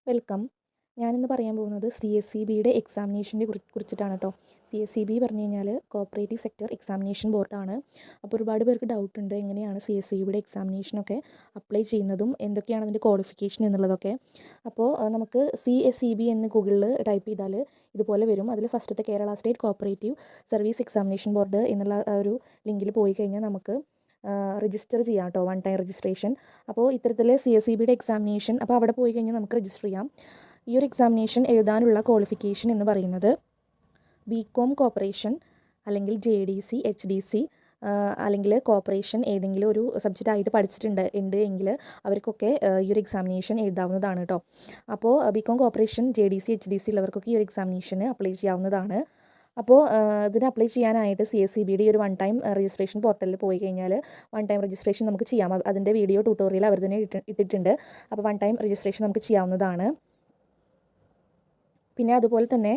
Welcome. ഞാനിന്ന് പറയാൻ പോകുന്നത് CSEBയുടെ എക്സാമിനേഷനെ കുറിച്ചിട്ടാണ് കേട്ടോ. CSEB പറഞ്ഞു കഴിഞ്ഞാൽ കോപ്പറേറ്റീവ് സെക്ടർ എക്സാമിനേഷൻ ബോർഡാണ്. അപ്പോൾ ഒരുപാട് പേർക്ക് ഡൗട്ടുണ്ട് എങ്ങനെയാണ് CSEBയുടെ എക്സാമിനേഷനൊക്കെ അപ്ലൈ ചെയ്യുന്നതും എന്തൊക്കെയാണ് അതിൻ്റെ ക്വാളിഫിക്കേഷൻ എന്നുള്ളതൊക്കെ. അപ്പോൾ നമുക്ക് CSEB എന്ന് ഗൂഗിളിൽ ടൈപ്പ് ചെയ്താൽ ഇതുപോലെ വരും. അതിൽ ഫസ്റ്റത്തെ Kerala state cooperative service examination board എന്നുള്ള ഒരു ലിങ്കിൽ പോയി കഴിഞ്ഞാൽ നമുക്ക് രജിസ്റ്റർ ചെയ്യാം കേട്ടോ, വൺ ടൈം രജിസ്ട്രേഷൻ. അപ്പോൾ ഇത്തരത്തിൽ CSEBയുടെ എക്സാമിനേഷൻ, അപ്പോൾ അവിടെ പോയി കഴിഞ്ഞാൽ നമുക്ക് രജിസ്റ്റർ ചെയ്യാം. ഈ ഒരു എക്സാമിനേഷൻ എഴുതാനുള്ള ക്വാളിഫിക്കേഷൻ എന്ന് പറയുന്നത് BCom കോപ്പറേഷൻ അല്ലെങ്കിൽ JDC HDC അല്ലെങ്കിൽ കോപ്പറേഷൻ ഏതെങ്കിലും ഒരു സബ്ജക്റ്റായിട്ട് പഠിച്ചിട്ടുണ്ട് എങ്കിൽ അവർക്കൊക്കെ ഈ ഒരു എക്സാമിനേഷൻ എഴുതാവുന്നതാണ് കേട്ടോ. അപ്പോൾ BCom കോപ്പറേഷൻ JDC HDC ഉള്ളവർക്കൊക്കെ ഈ ഒരു എക്സാമിനേഷന് അപ്ലൈ ചെയ്യാവുന്നതാണ്. അപ്പോൾ ഇതിന് അപ്ലൈ ചെയ്യാനായിട്ട് CSEBയുടെ ഈ ഒരു വൺ ടൈം രജിസ്ട്രേഷൻ പോർട്ടലിൽ പോയി കഴിഞ്ഞാൽ വൺ ടൈം രജിസ്ട്രേഷൻ നമുക്ക് ചെയ്യാം. അതിൻ്റെ വീഡിയോ ട്യൂട്ടോറിയൽ അവർ തന്നെ ഇട്ടിട്ടുണ്ട്. അപ്പോൾ വൺ ടൈം രജിസ്ട്രേഷൻ നമുക്ക് ചെയ്യാവുന്നതാണ്. പിന്നെ അതുപോലെ തന്നെ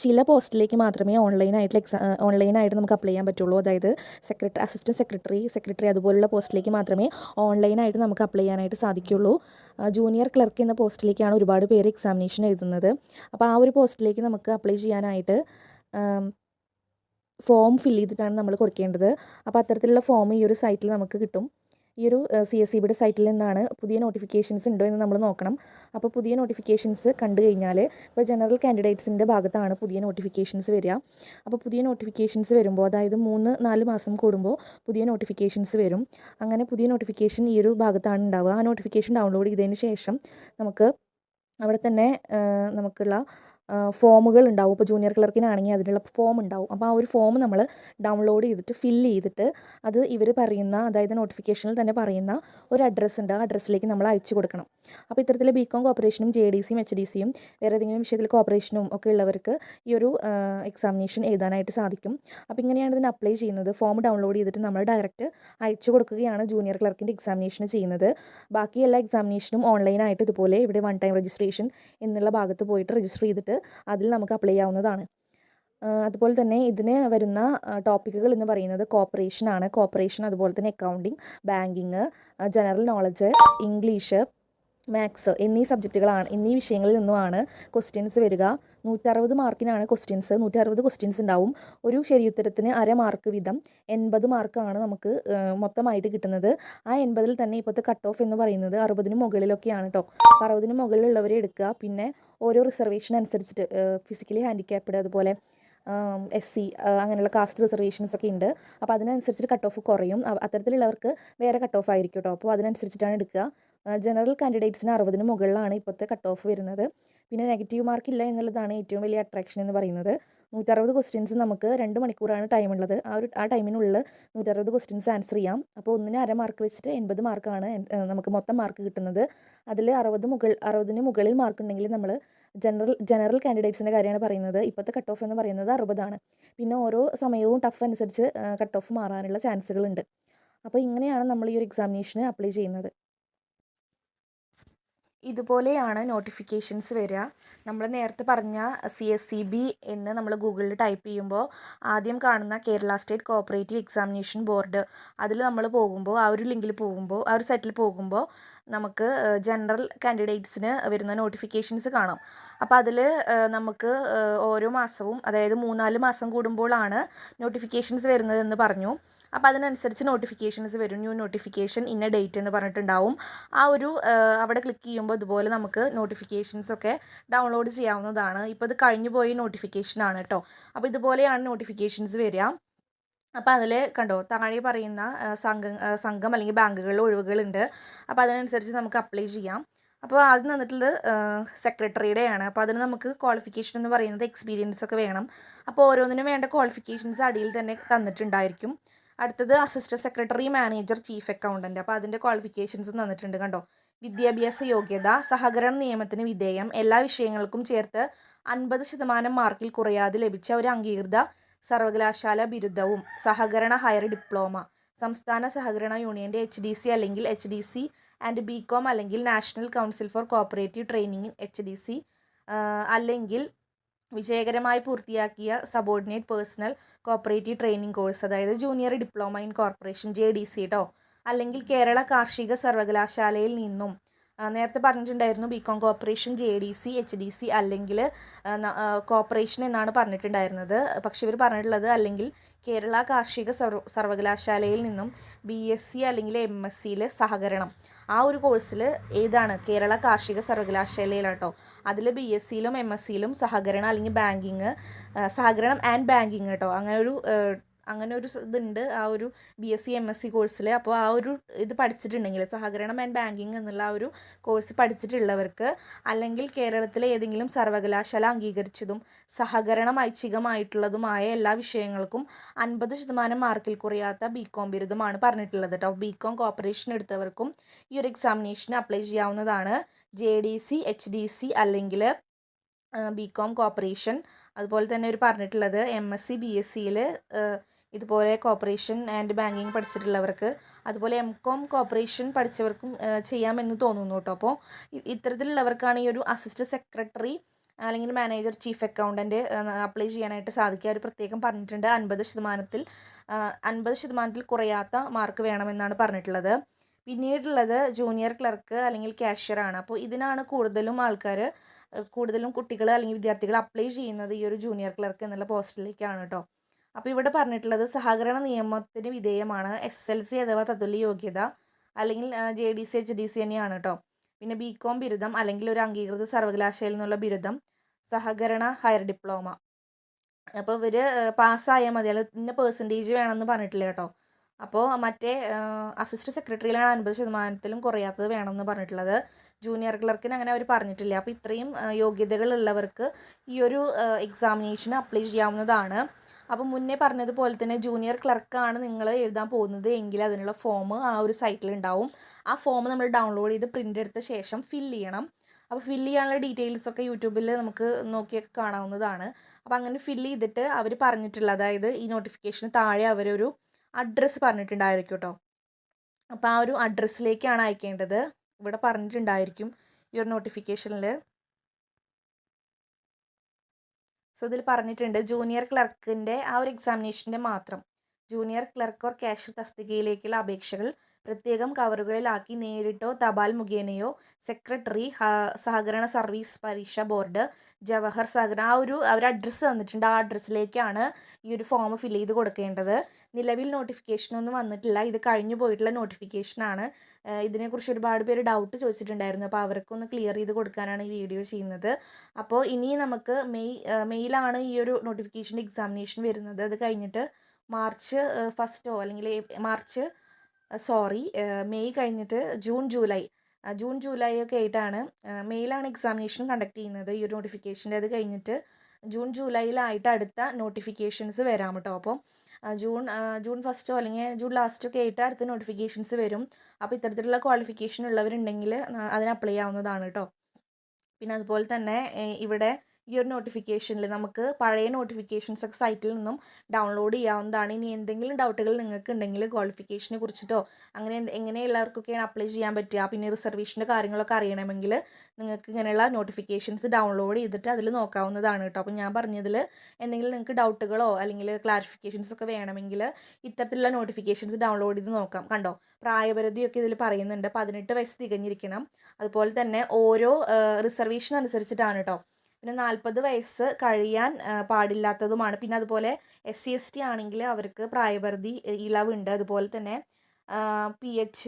ചില പോസ്റ്റിലേക്ക് മാത്രമേ ഓൺലൈനായിട്ട് നമുക്ക് അപ്ലൈ ചെയ്യാൻ പറ്റുള്ളൂ. അതായത് അസിസ്റ്റൻറ്റ് സെക്രട്ടറി അതുപോലുള്ള പോസ്റ്റിലേക്ക് മാത്രമേ ഓൺലൈനായിട്ട് നമുക്ക് അപ്ലൈ ചെയ്യാനായിട്ട് സാധിക്കുള്ളൂ. ജൂനിയർ ക്ലർക്ക് എന്ന പോസ്റ്റിലേക്കാണ് ഒരുപാട് പേര് എക്സാമിനേഷൻ എഴുതുന്നത്. അപ്പോൾ ആ ഒരു പോസ്റ്റിലേക്ക് നമുക്ക് അപ്ലൈ ചെയ്യാനായിട്ട് ഫോം ഫില്ല് ചെയ്തിട്ടാണ് നമ്മൾ കൊടുക്കേണ്ടത്. അപ്പോൾ അത്തരത്തിലുള്ള ഫോം ഈ ഒരു സൈറ്റിൽ നമുക്ക് കിട്ടും. ഈ ഒരു CSEBയുടെ സൈറ്റിൽ നിന്നാണ് പുതിയ നോട്ടിഫിക്കേഷൻസ് ഉണ്ടോ എന്ന് നമ്മൾ നോക്കണം. അപ്പോൾ പുതിയ നോട്ടിഫിക്കേഷൻസ് കണ്ടു കഴിഞ്ഞാൽ ഇപ്പോൾ ജനറൽ കാൻഡിഡേറ്റ്സിൻ്റെ ഭാഗത്താണ് പുതിയ നോട്ടിഫിക്കേഷൻസ് വരിക. അപ്പോൾ പുതിയ നോട്ടിഫിക്കേഷൻസ് വരുമ്പോൾ, അതായത് 3-4 മാസം കൂടുമ്പോൾ പുതിയ നോട്ടിഫിക്കേഷൻസ് വരും. അങ്ങനെ പുതിയ നോട്ടിഫിക്കേഷൻ ഈ ഒരു ഭാഗത്താണ് ഉണ്ടാവുക. ആ നോട്ടിഫിക്കേഷൻ ഡൗൺലോഡ് ചെയ്തതിന് ശേഷം നമുക്ക് അവിടെ തന്നെ നമുക്കുള്ള ഫോമുകൾ ഉണ്ടാവും. ഇപ്പോൾ ജൂനിയർ ക്ലർക്കിനാണെങ്കിൽ അതിനുള്ള ഫോം ഉണ്ടാവും. അപ്പോൾ ആ ഒരു ഫോം നമ്മൾ ഡൗൺലോഡ് ചെയ്തിട്ട് ഫില്ല് ചെയ്തിട്ട് അത് ഇവർ പറയുന്ന, അതായത് നോട്ടിഫിക്കേഷനിൽ തന്നെ പറയുന്ന ഒരു അഡ്രസ്സ് ഉണ്ട്, ആ അഡ്രസ്സിലേക്ക് നമ്മൾ അയച്ചു കൊടുക്കണം. അപ്പോൾ ഇത്തരത്തിൽ BCom കോപ്പറേഷനും JDCയും HDCയും വേറെ ഏതെങ്കിലും വിഷയത്തിൽ കോപ്പറേഷനും ഒക്കെ ഉള്ളവർക്ക് ഈ ഒരു എക്സാമിനേഷൻ എഴുതാനായിട്ട് സാധിക്കും. അപ്പോൾ ഇങ്ങനെയാണ് ഇതിന് അപ്ലൈ ചെയ്യുന്നത്. ഫോം ഡൗൺലോഡ് ചെയ്തിട്ട് നമ്മൾ ഡയറക്റ്റ് അയച്ചു കൊടുക്കുകയാണ് ജൂനിയർ ക്ലർക്കിൻ്റെ എക്സാമിനേഷൻ ചെയ്യുന്നത്. ബാക്കി എല്ലാ എക്സാമിനേഷനും ഓൺലൈനായിട്ട് ഇതുപോലെ ഇവിടെ വൺ ടൈം രജിസ്ട്രേഷൻ എന്നുള്ള ഭാഗത്ത് പോയിട്ട് രജിസ്റ്റർ ചെയ്തിട്ട് അതിൽ നമുക്ക് അപ്ലൈ ചെയ്യാവുന്നതാണ്. അതുപോലെ തന്നെ ഇതിന് വരുന്ന ടോപ്പിക്കുകൾ എന്ന് പറയുന്നത് കോപ്പറേഷൻ, അതുപോലെ തന്നെ accounting, banking, general knowledge, English, maths എന്നീ വിഷയങ്ങളിൽ നിന്നുമാണ് ക്വസ്റ്റ്യൻസ് വരിക. 160 മാർക്കിനാണ് ക്വസ്റ്റ്യൻസ്. 160 ക്വസ്റ്റ്യൻസ് ഉണ്ടാവും. ഒരു ശരിയുത്തരത്തിന് അര മാർക്ക് വീതം 80 മാർക്കാണ് നമുക്ക് മൊത്തമായിട്ട് കിട്ടുന്നത്. ആ 80-ൽ തന്നെ ഇപ്പോഴത്തെ കട്ട് ഓഫ് എന്ന് പറയുന്നത് 60-ന് മുകളിലൊക്കെയാണ് കേട്ടോ. 60-ന് മുകളിലുള്ളവരെ എടുക്കുക. പിന്നെ ഓരോ റിസർവേഷൻ അനുസരിച്ചിട്ട് ഫിസിക്കലി ഹാൻഡിക്യാപ്ഡ്, അതുപോലെ SC അങ്ങനെയുള്ള കാസ്റ്റ് റിസർവേഷൻസ് ഒക്കെ ഉണ്ട്. അപ്പോൾ അതിനനുസരിച്ചിട്ട് കട്ട് ഓഫ് കുറയും. അത്തരത്തിലുള്ളവർക്ക് വേറെ കട്ട് ഓഫ് ആയിരിക്കും കേട്ടോ. അപ്പോൾ അതിനനുസരിച്ചിട്ടാണ് എടുക്കുക. ജനറൽ കാൻഡിഡേറ്റ്സിന് 60-ന് മുകളിലാണ് ഇപ്പോഴത്തെ കട്ട് ഓഫ് വരുന്നത്. പിന്നെ നെഗറ്റീവ് മാർക്ക് ഇല്ല എന്നുള്ളതാണ് ഏറ്റവും വലിയ അട്രാക്ഷൻ എന്ന് പറയുന്നത്. 160 ക്വസ്റ്റ്യൻസ് നമുക്ക് 2 മണിക്കൂറാണ് ടൈമുള്ളത്. ആ ടൈമിനുള്ളിൽ 160 ക്വസ്റ്റ്യൻസ് ആൻസർ ചെയ്യാം. അപ്പോൾ ഒന്നിന് അര മാർക്ക് വെച്ചിട്ട് 80 മാർക്കാണ് നമുക്ക് മൊത്തം മാർക്ക് കിട്ടുന്നത്. അതിൽ 60-ന് മുകളിൽ മാർക്ക് ഉണ്ടെങ്കിൽ നമ്മൾ ജനറൽ കാൻഡിഡേറ്റ്സിൻ്റെ കാര്യമാണ് പറയുന്നത്. ഇപ്പോഴത്തെ കട്ട് ഓഫ് എന്ന് പറയുന്നത് 60ആണ്. പിന്നെ ഓരോ സമയവും ടഫ് അനുസരിച്ച് കട്ട് ഓഫ് മാറാനുള്ള ചാൻസുകളുണ്ട്. അപ്പോൾ ഇങ്ങനെയാണ് നമ്മൾ ഈ ഒരു എക്സാമിനേഷന് അപ്ലൈ ചെയ്യുന്നത്. ഇതുപോലെയാണ് നോട്ടിഫിക്കേഷൻസ് വരിക. നമ്മൾ നേരത്തെ പറഞ്ഞ CSEB എന്ന് നമ്മൾ ഗൂഗിളിൽ ടൈപ്പ് ചെയ്യുമ്പോൾ ആദ്യം കാണുന്ന Kerala state cooperative examination board, അതിൽ നമ്മൾ പോകുമ്പോൾ ആ ഒരു ലിങ്കിൽ പോകുമ്പോൾ ആ ഒരു സൈറ്റിൽ പോകുമ്പോൾ നമുക്ക് ജനറൽ കാൻഡിഡേറ്റ്സിന് വരുന്ന നോട്ടിഫിക്കേഷൻസ് കാണാം. അപ്പോൾ അതിൽ നമുക്ക് ഓരോ മാസവും, അതായത് 3-4 മാസം കൂടുമ്പോഴാണ് നോട്ടിഫിക്കേഷൻസ് വരുന്നതെന്ന് പറഞ്ഞു. അപ്പോൾ അതിനനുസരിച്ച് നോട്ടിഫിക്കേഷൻസ് വരും. ന്യൂ നോട്ടിഫിക്കേഷൻ ഇന്ന ഡേറ്റ് എന്ന് പറഞ്ഞിട്ടുണ്ടാവും. ആ ഒരു അവിടെ ക്ലിക്ക് ചെയ്യുമ്പോൾ ഇതുപോലെ നമുക്ക് നോട്ടിഫിക്കേഷൻസൊക്കെ ഡൗൺലോഡ് ചെയ്യാവുന്നതാണ്. ഇപ്പോൾ ഇത് കഴിഞ്ഞു പോയ നോട്ടിഫിക്കേഷനാണ് കേട്ടോ. അപ്പോൾ ഇതുപോലെയാണ് നോട്ടിഫിക്കേഷൻസ് വരിക. അപ്പോൾ അതിൽ കണ്ടോ, താഴെ പറയുന്ന സംഘം അല്ലെങ്കിൽ ബാങ്കുകളിൽ ഒഴിവുകളുണ്ട്. അപ്പോൾ അതിനനുസരിച്ച് നമുക്ക് അപ്ലൈ ചെയ്യാം. അപ്പോൾ ആദ്യം തന്നിട്ടുള്ളത് സെക്രട്ടറിയുടെയാണ്. അപ്പോൾ അതിന് നമുക്ക് ക്വാളിഫിക്കേഷൻ എന്ന് പറയുന്നത് എക്സ്പീരിയൻസ് ഒക്കെ വേണം. അപ്പോൾ ഓരോന്നിനും വേണ്ട ക്വാളിഫിക്കേഷൻസ് അടിയിൽ തന്നെ തന്നിട്ടുണ്ടായിരിക്കും. അടുത്തത് assistant secretary, manager, chief accountant. അപ്പോൾ അതിൻ്റെ ക്വാളിഫിക്കേഷൻസും തന്നിട്ടുണ്ട് കണ്ടോ. വിദ്യാഭ്യാസ യോഗ്യത, സഹകരണ നിയമത്തിന് വിധേയം, എല്ലാ വിഷയങ്ങൾക്കും ചേർത്ത് 50% മാർക്കിൽ കുറയാതെ ലഭിച്ച ഒരു അംഗീകൃത സർവകലാശാല ബിരുദവും, സഹകരണ ഹയർ ഡിപ്ലോമ, സംസ്ഥാന സഹകരണ യൂണിയൻ്റെ HDC അല്ലെങ്കിൽ HDC ആൻഡ് BCom അല്ലെങ്കിൽ national council for cooperative training HDC അല്ലെങ്കിൽ വിജയകരമായി പൂർത്തിയാക്കിയ subordinate personnel cooperative training course, അതായത് junior diploma in corporation JDC കേട്ടോ, അല്ലെങ്കിൽ കേരള കാർഷിക സർവകലാശാലയിൽ നിന്നും നേരത്തെ പറഞ്ഞിട്ടുണ്ടായിരുന്നു ബികോം കോർപ്പറേഷൻ JDC HDC അല്ലെങ്കിൽ കോർപ്പറേഷൻ എന്നാണ് പറഞ്ഞിട്ടുണ്ടായിരുന്നത്. പക്ഷേ ഇവർ പറഞ്ഞിട്ടുള്ളത് അല്ലെങ്കിൽ കേരള കാർഷിക സർവകലാശാലയിൽ നിന്നും BSc അല്ലെങ്കിൽ MScയിൽ സഹകരണം ആ ഒരു കോഴ്സിൽ ഏതാണ് കേരള കാർഷിക സർവകലാശാലയിലാട്ടോ. അതിൽ BScയിലും MScയിലും സഹകരണം അല്ലെങ്കിൽ ബാങ്കിങ് സഹകരണം ആൻഡ് ബാങ്കിങ് കേട്ടോ അങ്ങനെ ഒരു ഇതുണ്ട് ആ ഒരു BSc MSc കോഴ്സിൽ. അപ്പോൾ ആ ഒരു ഇത് പഠിച്ചിട്ടുണ്ടെങ്കിൽ സഹകരണം ആൻഡ് ബാങ്കിങ് എന്നുള്ള ആ ഒരു കോഴ്സ് പഠിച്ചിട്ടുള്ളവർക്ക് അല്ലെങ്കിൽ കേരളത്തിലെ ഏതെങ്കിലും സർവകലാശാല അംഗീകരിച്ചതും സഹകരണം ഐച്ഛികമായിട്ടുള്ളതുമായ എല്ലാ വിഷയങ്ങൾക്കും 50% മാർക്കിൽ കുറയാത്ത ബികോം ബിരുദമാണ് പറഞ്ഞിട്ടുള്ളത് കേട്ടോ. ബികോം കോർപ്പറേഷൻ എടുത്തവർക്കും ഈ ഒരു എക്സാമിനേഷന് അപ്ലൈ ചെയ്യാവുന്നതാണ്. JDC HDC അല്ലെങ്കിൽ ബികോം കോർപ്പറേഷൻ. അതുപോലെ തന്നെ ഒരു പറഞ്ഞിട്ടുള്ളത് MSc BScയിൽ ഇതുപോലെ കോർപ്പറേഷൻ ആൻഡ് ബാങ്കിങ് പഠിച്ചിട്ടുള്ളവർക്ക്, അതുപോലെ MCOM കോർപ്പറേഷൻ പഠിച്ചവർക്കും ചെയ്യാമെന്ന് തോന്നുന്നു കേട്ടോ. അപ്പോൾ ഇത്തരത്തിലുള്ളവർക്കാണ് ഈ ഒരു അസിസ്റ്റന്റ് സെക്രട്ടറി അല്ലെങ്കിൽ മാനേജർ ചീഫ് അക്കൗണ്ടൻറ്റ് അപ്ലൈ ചെയ്യാനായിട്ട് സാധിക്കുക. അവർ പ്രത്യേകം പറഞ്ഞിട്ടുണ്ട് 50% കുറയാത്ത മാർക്ക് വേണമെന്നാണ് പറഞ്ഞിട്ടുള്ളത്. പിന്നീടുള്ളത് ജൂനിയർ ക്ലർക്ക് അല്ലെങ്കിൽ കാഷ്യറാണ്. അപ്പോൾ ഇതിനാണ് കൂടുതലും കുട്ടികൾ അല്ലെങ്കിൽ വിദ്യാർത്ഥികൾ അപ്ലൈ ചെയ്യുന്നത് ഈ ഒരു ജൂനിയർ ക്ലർക്ക് എന്നുള്ള പോസ്റ്റിലേക്കാണ് കേട്ടോ. അപ്പോൾ ഇവിടെ പറഞ്ഞിട്ടുള്ളത് സഹകരണ നിയമത്തിന് വിധേയമാണ്. SSLC അഥവാ തത്തുല്യ യോഗ്യത അല്ലെങ്കിൽ JDC HDC തന്നെയാണ് കേട്ടോ. പിന്നെ ബികോം ബിരുദം അല്ലെങ്കിൽ ഒരു അംഗീകൃത സർവകലാശാലയിൽ നിന്നുള്ള ബിരുദം, സഹകരണ ഹയർ ഡിപ്ലോമ. അപ്പോൾ ഇവർ പാസ്സായാൽ മതി, അല്ല ഇന്ന പെർസെൻറ്റേജ് വേണമെന്ന് പറഞ്ഞിട്ടില്ല കേട്ടോ. അപ്പോൾ മറ്റേ അസിസ്റ്റന്റ് സെക്രട്ടറിയിലാണ് 50%-ലും കുറയാത്തത് വേണമെന്ന് പറഞ്ഞിട്ടുള്ളത്. ജൂനിയർ ക്ലർക്കിന് അങ്ങനെ അവർ പറഞ്ഞിട്ടില്ല. അപ്പോൾ ഇത്രയും യോഗ്യതകളുള്ളവർക്ക് ഈ ഒരു എക്സാമിനേഷന് അപ്ലൈ ചെയ്യാവുന്നതാണ്. അപ്പോൾ മുന്നേ പറഞ്ഞതുപോലെ തന്നെ ജൂനിയർ ക്ലർക്കാണ് നിങ്ങൾ എഴുതാൻ പോകുന്നത് എങ്കിൽ അതിനുള്ള ഫോം ആ ഒരു സൈറ്റിൽ ഉണ്ടാവും. ആ ഫോം നമ്മൾ ഡൗൺലോഡ് ചെയ്ത് പ്രിൻ്റ് എടുത്ത ശേഷം ഫില്ല് ചെയ്യണം. അപ്പോൾ ഫില്ല് ചെയ്യാനുള്ള ഡീറ്റെയിൽസൊക്കെ യൂട്യൂബിൽ നമുക്ക് നോക്കിയൊക്കെ കാണാവുന്നതാണ്. അപ്പോൾ അങ്ങനെ ഫില്ല് ചെയ്തിട്ട് അവർ പറഞ്ഞിട്ടുള്ള, അതായത് ഈ നോട്ടിഫിക്കേഷന് താഴെ അവരൊരു അഡ്രസ്സ് പറഞ്ഞിട്ടുണ്ടായിരിക്കും കേട്ടോ. അപ്പോൾ ആ ഒരു അഡ്രസ്സിലേക്കാണ് അയക്കേണ്ടത്. ഇവിടെ പറഞ്ഞിട്ടുണ്ടായിരിക്കും ഈ ഒരു നോട്ടിഫിക്കേഷനിൽ. സോ ഇതിൽ പറഞ്ഞിട്ടുണ്ട് ജൂനിയർ ക്ലർക്കിൻ്റെ ആ ഒരു എക്സാമിനേഷൻ്റെ മാത്രം ജൂനിയർ ക്ലർക്ക് ഓർ കാഷ്യർ തസ്തികയിലേക്കുള്ള അപേക്ഷകൾ പ്രത്യേകം കവറുകളിലാക്കി നേരിട്ടോ തപാൽ മുഖേനയോ സെക്രട്ടറി സഹകരണ സർവീസ് പരീക്ഷ ബോർഡ് ജവഹർ സഹകരണ അവർ അഡ്രസ്സ് തന്നിട്ടുണ്ട്. ആ അഡ്രസ്സിലേക്കാണ് ഈ ഒരു ഫോം ഫില്ല് ചെയ്ത് കൊടുക്കേണ്ടത്. നിലവിൽ നോട്ടിഫിക്കേഷനൊന്നും വന്നിട്ടില്ല, ഇത് കഴിഞ്ഞു പോയിട്ടുള്ള നോട്ടിഫിക്കേഷനാണ്. ഇതിനെക്കുറിച്ച് ഒരുപാട് പേര് ഡൗട്ട് ചോദിച്ചിട്ടുണ്ടായിരുന്നു. അപ്പോൾ അവർക്കൊന്ന് ക്ലിയർ ചെയ്ത് കൊടുക്കാനാണ് ഈ വീഡിയോ ചെയ്യുന്നത്. അപ്പോൾ ഇനി നമുക്ക് മെയ്യിലാണ് ഈ ഒരു നോട്ടിഫിക്കേഷൻ്റെ എക്സാമിനേഷൻ വരുന്നത്. അത് കഴിഞ്ഞിട്ട് മാർച്ച് ഫസ്റ്റോ അല്ലെങ്കിൽ മെയ് കഴിഞ്ഞിട്ട് ജൂൺ ജൂലൈ ഒക്കെ ആയിട്ടാണ്. മെയ്യിലാണ് എക്സാമിനേഷൻ കണ്ടക്ട് ചെയ്യുന്നത് ഈ ഒരു നോട്ടിഫിക്കേഷൻ്റെ. അത് കഴിഞ്ഞിട്ട് ജൂലൈയിലായിട്ട് അടുത്ത നോട്ടിഫിക്കേഷൻസ് വരാം കേട്ടോ. അപ്പോൾ ജൂൺ ഫസ്റ്റോ അല്ലെങ്കിൽ ജൂൺ ലാസ്റ്റോ ഒക്കെ ആയിട്ട് അടുത്ത നോട്ടിഫിക്കേഷൻസ് വരും. അപ്പോൾ ഇത്തരത്തിലുള്ള ക്വാളിഫിക്കേഷൻ ഉള്ളവരുണ്ടെങ്കിൽ അതിന് അപ്ലൈ ചെയ്യാവുന്നതാണ് കേട്ടോ. പിന്നെ അതുപോലെ തന്നെ ഇവിടെ ഈ ഒരു നോട്ടിഫിക്കേഷനിൽ നമുക്ക് പഴയ നോട്ടിഫിക്കേഷൻസൊക്കെ സൈറ്റിൽ നിന്നും ഡൗൺലോഡ് ചെയ്യാവുന്നതാണ്. ഇനി എന്തെങ്കിലും ഡൗട്ടുകൾ നിങ്ങൾക്ക് ഉണ്ടെങ്കിൽ ക്വാളിഫിക്കേഷനെ കുറിച്ചിട്ടോ അങ്ങനെ എങ്ങനെയുള്ളവർക്കൊക്കെയാണ് അപ്ലൈ ചെയ്യാൻ പറ്റുക, പിന്നെ റിസർവേഷൻ്റെ കാര്യങ്ങളൊക്കെ അറിയണമെങ്കിൽ നിങ്ങൾക്ക് ഇങ്ങനെയുള്ള നോട്ടിഫിക്കേഷൻസ് ഡൗൺലോഡ് ചെയ്തിട്ട് അതിൽ നോക്കാവുന്നതാണ് കേട്ടോ. അപ്പോൾ ഞാൻ പറഞ്ഞതിൽ എന്തെങ്കിലും നിങ്ങൾക്ക് ഡൗട്ടുകളോ അല്ലെങ്കിൽ ക്ലാരിഫിക്കേഷൻസ് ഒക്കെ വേണമെങ്കിൽ ഇത്തരത്തിലുള്ള നോട്ടിഫിക്കേഷൻസ് ഡൗൺലോഡ് ചെയ്ത് നോക്കാം. കണ്ടോ, പ്രായപരിധിയൊക്കെ ഇതിൽ പറയുന്നുണ്ട്. 18 വയസ്സ് തികഞ്ഞിരിക്കണം. അതുപോലെ തന്നെ ഓരോ റിസർവേഷൻ അനുസരിച്ചിട്ടാണ് കേട്ടോ. പിന്നെ 40 വയസ്സ് കഴിയാൻ പാടില്ലാത്തതുമാണ്. പിന്നെ അതുപോലെ SC/ST ആണെങ്കിൽ അവർക്ക് പ്രായപരിധി ഇളവുണ്ട്. അതുപോലെ തന്നെ PH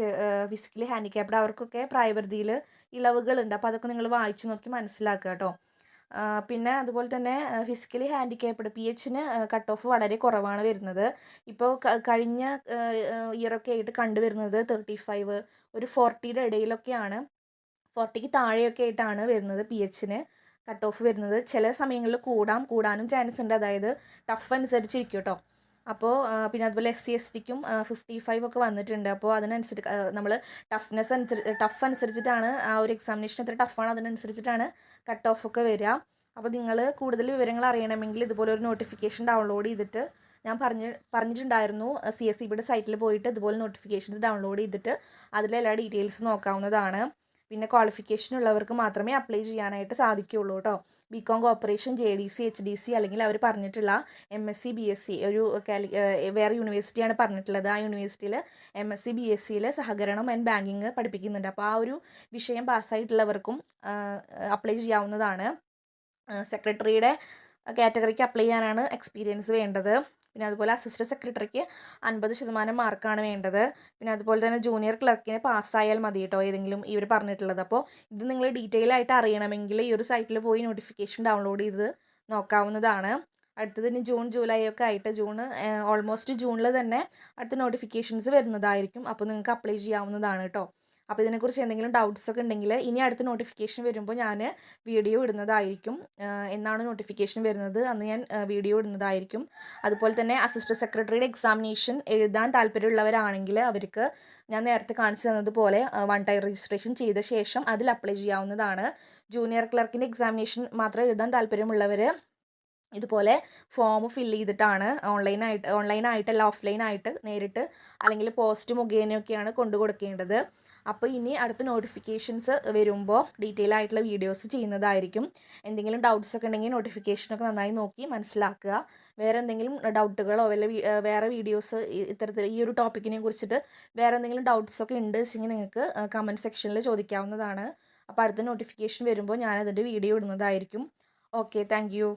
ഫിസിക്കലി ഹാൻഡിക്യാപ്ഡ് അവർക്കൊക്കെ പ്രായപരിധിയിൽ ഇളവുകളുണ്ട്. അപ്പോൾ അതൊക്കെ നിങ്ങൾ വായിച്ചു നോക്കി മനസ്സിലാക്കുക കേട്ടോ. പിന്നെ അതുപോലെ തന്നെ ഫിസിക്കലി ഹാൻഡിക്യാപ്ഡ് PHന് കട്ട് ഓഫ് വളരെ കുറവാണ് വരുന്നത്. ഇപ്പോൾ കഴിഞ്ഞ ഇയറൊക്കെ ആയിട്ട് കണ്ടുവരുന്നത് 35, ഒരു 40യുടെ ഇടയിലൊക്കെയാണ്, 40ക്ക് താഴെയൊക്കെ ആയിട്ടാണ് വരുന്നത് PHന് കട്ട് ഓഫ് വരുന്നത്. ചില സമയങ്ങളിൽ കൂടാനും ചാൻസ് ഉണ്ട്, അതായത് ടഫ് അനുസരിച്ചിരിക്കും കേട്ടോ. അപ്പോൾ പിന്നെ അതുപോലെ SC/STക്കും 55 ഒക്കെ വന്നിട്ടുണ്ട്. അപ്പോൾ അതിനനുസരിച്ച് നമ്മൾ ടഫ് അനുസരിച്ചിട്ടാണ് ആ ഒരു എക്സാമിനേഷൻ എത്ര ടഫാണ് അതിനനുസരിച്ചിട്ടാണ് കട്ട് ഓഫ് ഒക്കെ വരിക. അപ്പോൾ നിങ്ങൾ കൂടുതൽ വിവരങ്ങൾ അറിയണമെങ്കിൽ ഇതുപോലെ ഒരു നോട്ടിഫിക്കേഷൻ ഡൗൺലോഡ് ചെയ്തിട്ട് ഞാൻ പറഞ്ഞിട്ടുണ്ടായിരുന്നു CSEBയുടെ സൈറ്റിൽ പോയിട്ട് ഇതുപോലെ നോട്ടിഫിക്കേഷൻസ് ഡൗൺലോഡ് ചെയ്തിട്ട് അതിലെ എല്ലാ ഡീറ്റെയിൽസ് നോക്കാവുന്നതാണ്. പിന്നെ ക്വാളിഫിക്കേഷൻ ഉള്ളവർക്ക് മാത്രമേ അപ്ലൈ ചെയ്യാനായിട്ട് സാധിക്കുകയുള്ളൂ കേട്ടോ. ബികോം കോർപ്പറേഷൻ, JDC, HDC അല്ലെങ്കിൽ അവർ പറഞ്ഞിട്ടുള്ള MSc BSc ഒരു വേറെ യൂണിവേഴ്സിറ്റിയാണ് പറഞ്ഞിട്ടുള്ളത്. ആ യൂണിവേഴ്സിറ്റിയിൽ MSc BScയിൽ സഹകരണം ആൻഡ് ബാങ്കിങ് പഠിപ്പിക്കുന്നുണ്ട്. അപ്പോൾ ആ ഒരു വിഷയം പാസ്സായിട്ടുള്ളവർക്കും അപ്ലൈ ചെയ്യാവുന്നതാണ്. സെക്രട്ടറിയുടെ കാറ്റഗറിക്ക് അപ്ലൈ ചെയ്യാനാണ് എക്സ്പീരിയൻസ് വേണ്ടത്. പിന്നെ അതുപോലെ അസിസ്റ്റൻറ്റ് സെക്രട്ടറിക്ക് 50% മാർക്കാണ് വേണ്ടത്. പിന്നെ അതുപോലെ തന്നെ ജൂനിയർ ക്ലർക്കിന് പാസ്സായാൽ മതി കേട്ടോ, ഏതെങ്കിലും ഇവർ പറഞ്ഞിട്ടുള്ളത്. അപ്പോൾ ഇത് നിങ്ങൾ ഡീറ്റെയിൽ ആയിട്ട് അറിയണമെങ്കിൽ ഈ ഒരു സൈറ്റിൽ പോയി നോട്ടിഫിക്കേഷൻ ഡൗൺലോഡ് ചെയ്ത് നോക്കാവുന്നതാണ്. അടുത്തത് ഇനി ജൂൺ ജൂലൈ ഒക്കെ ആയിട്ട് ഓൾമോസ്റ്റ് ജൂണിൽ തന്നെ അടുത്ത നോട്ടിഫിക്കേഷൻസ് വരുന്നതായിരിക്കും. അപ്പോൾ നിങ്ങൾക്ക് അപ്ലൈ ചെയ്യാവുന്നതാണ് കേട്ടോ. അപ്പോൾ ഇതിനെക്കുറിച്ച് എന്തെങ്കിലും ഡൗട്ട്സ് ഒക്കെ ഉണ്ടെങ്കിൽ ഇനി അടുത്ത നോട്ടിഫിക്കേഷൻ വരുമ്പോൾ ഞാൻ വീഡിയോ ഇടുന്നതായിരിക്കും. എന്നാണ് നോട്ടിഫിക്കേഷൻ വരുന്നത് അന്ന് ഞാൻ വീഡിയോ ഇടുന്നതായിരിക്കും. അതുപോലെ തന്നെ അസിസ്റ്റൻറ്റ് സെക്രട്ടറിയുടെ എക്സാമിനേഷൻ എഴുതാൻ താല്പര്യമുള്ളവരാണെങ്കിൽ അവർക്ക് ഞാൻ നേരത്തെ കാണിച്ചു തന്നതുപോലെ വൺ ടൈം രജിസ്ട്രേഷൻ ചെയ്ത ശേഷം അതിൽ അപ്ലൈ ചെയ്യാവുന്നതാണ്. ജൂനിയർ ക്ലർക്കിൻ്റെ എക്സാമിനേഷൻ മാത്രം എഴുതാൻ താല്പര്യമുള്ളവർ ഇതുപോലെ ഫോം ഫില്ല് ചെയ്തിട്ടാണ് ഓൺലൈനായിട്ടല്ല ഓഫ്ലൈനായിട്ട് നേരിട്ട് അല്ലെങ്കിൽ പോസ്റ്റ് മുഖേനയൊക്കെയാണ് കൊണ്ടു കൊടുക്കേണ്ടത്. അപ്പോൾ ഇനി അടുത്ത നോട്ടിഫിക്കേഷൻസ് വരുമ്പോൾ ഡീറ്റെയിൽ ആയിട്ടുള്ള വീഡിയോസ് ചെയ്യുന്നതായിരിക്കും. എന്തെങ്കിലും ഡൗട്ട്സ് ഒക്കെ ഉണ്ടെങ്കിൽ നോട്ടിഫിക്കേഷനൊക്കെ നന്നായി നോക്കി മനസ്സിലാക്കുക. വേറെ എന്തെങ്കിലും ഡൗട്ടുകളോ വേറെ വീഡിയോസ് ഇത്തരത്തിൽ ഈ ഒരു ടോപ്പിക്കിനെ കുറിച്ചിട്ട് വേറെ എന്തെങ്കിലും ഡൗട്ട്സ് ഒക്കെ ഉണ്ട് വെച്ചെങ്കിൽ നിങ്ങൾക്ക് കമൻറ്റ് സെക്ഷനിൽ ചോദിക്കാവുന്നതാണ്. അപ്പോൾ അടുത്ത നോട്ടിഫിക്കേഷൻ വരുമ്പോൾ ഞാൻ അതിൻ്റെ വീഡിയോ ഇടുന്നതായിരിക്കും. Okay, thank you.